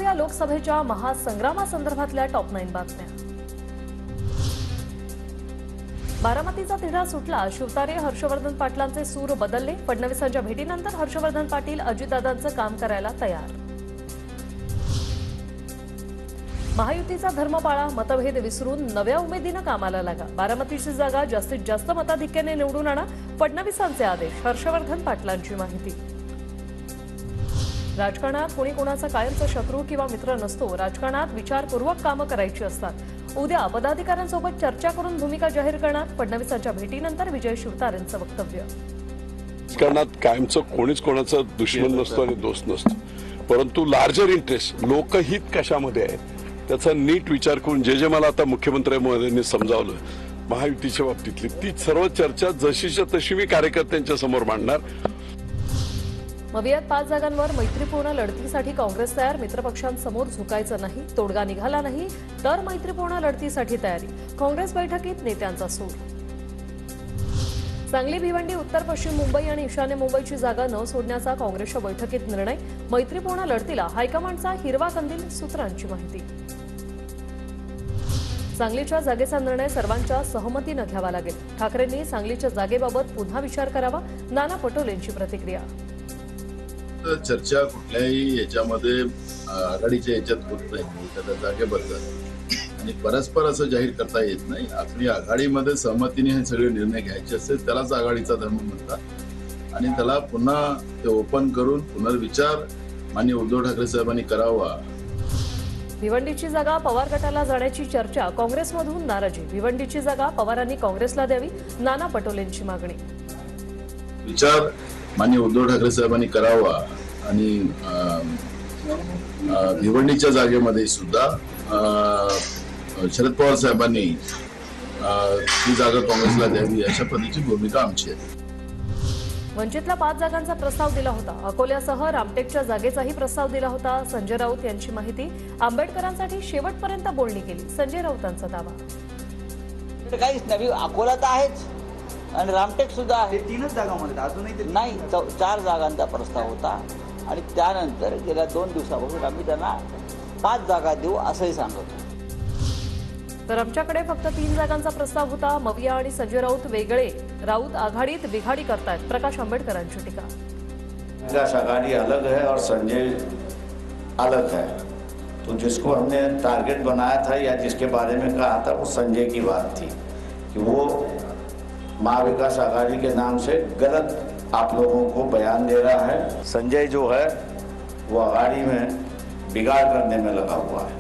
पाहूया लोकसभेच्या महासंग्रामासंदर्भातल्या टॉप 9 बातम्या। बारामतीचा तिढा सुटला, शिवतारे हर्षवर्धन पाटलांचे सूर बदलले। फडणवीसांच्या भेटीनंतर हर्षवर्धन पाटील अजितदादांचं काम करायला तयार। महायुतीचा धर्म पाळा, मतभेद विसरून नव्या उमेदीने कामाला लागा। बारामतीची जागा जास्तीत जास्त मताधिक्याने निवडून आणा, फडणवीसांचे आदेश। हर्षवर्धन पाटलांची माहिती। राजकारणात कोणी कोणाचा कायमचा शत्रू किंवा मित्र नसतो, राजकारणात विचारपूर्वक कामं करायची असतात। उद्या पदाधिकाऱ्यांसोबत चर्चा करून भूमिका जाहीर करणार। फडणवीसांच्या भेटीनंतर विजय शिवतारेंचं वक्तव्य। राजकारणात कायमचं कोणीच कोणाचं दुश्मन नसतो आणि दोस्त नसतो, परंतु लार्जर इंटरेस्ट लोकहित कशामध्ये आहे त्याचा नीट विचार करून जे मला आता मुख्यमंत्री महोदयांनी समजावलं महायुतीच्या बाबतीतली ती सर्व चर्चा जशीच्या तशी मी कार्यकर्त्यांच्या समोर मांडणार। मवियात 5 जागांवर मैत्रीपूर्ण लढतीसाठी काँग्रेस तयार। मित्रपक्षांसमोर झुकायचं नाही, तोडगा निघाला नाही तर मैत्रीपूर्ण लढतीसाठी तयारी। काँग्रेस बैठकीत नेत्यांचा सूर। सांगली, भिवंडी, उत्तर पश्चिम मुंबई आणि ईशान्य मुंबईची जागा न सोडण्याचा काँग्रेसच्या बैठकीत निर्णय। मैत्रीपूर्ण लढतीला हायकमांडचा हिरवा कंदील, सूत्रांची माहिती। सांगलीच्या जागेचा निर्णय सर्वांच्या सहमतीने घ्यावा लागेल। ठाकरेंनी सांगलीच्या जागेबाबत पुन्हा विचार करावा, नाना पटोलेंची प्रतिक्रिया। चर्चा कुठल्याही याच्यामध्ये आघाडीच्या याच्यात होत नाही, त्या जागेबद्दल आणि परस्पर असं जाहीर करता येत नाही। आपली आघाडीमध्ये सहमतीने हे सगळे निर्णय घ्यायचे असते, त्यालाच आघाडीचा धर्म म्हणतात आणि त्याला पुन्हा ते ओपन करून पुनर्विचार माननीय उद्धव ठाकरे साहेबांनी करावा। भिवंडीची जागा पवार गटाला जाण्याची चर्चा, काँग्रेसमधून नाराजी। भिवंडीची जागा पवारांनी काँग्रेसला द्यावी, नाना पटोलेंची मागणी। विचार माननीय उद्धव ठाकरे साहेबांनी करावा आणि भिवंडीच्या जागेमध्ये सुद्धा शरद पवार साहेबांनी ती जागा काँग्रेसला द्यावी अशा पद्धतीची भूमिका आमची आहे। वंचितला 5 जागांचा प्रस्ताव दिला होता। अकोल्यासह रामटेकच्या जागेचाही प्रस्ताव दिला होता। संजय राऊत यांची माहिती। आंबेडकरांसाठी शेवटपर्यंत बोलणी केली, संजय राऊतांचा दावा। काहीच नाही, अकोला तर आहेच आणि रामटेक सुद्धा आहे। 3च जागांमध्ये अजूनही नाही, 4 जागांचा प्रस्ताव होता आणि त्यानंतर गेल्या 2 दिवसापासून आम्ही त्यांना 5 जागा देऊ असंही सांगत होतो। तर आमच्याकडे फक्त 3 जागांचा प्रस्ताव होता। मविया आणि संजय राऊत वेगळे, राऊत आघाडीत बिघाडी करतायत, प्रकाश आंबेडकरांची टीका। प्रकाश आघाड़ी अलग है और संजय अलग है, तो जिसको हमने टारगेट बनाया था या जिसके बारे में कहा था वो संजय की बात थी कि वो महाविकास आघाड़ी के नाम से गलत आप लोगों को बयान दे रहा है। संजय जो है वो आघाड़ी में बिगाड़ करने में लगा हुआ है।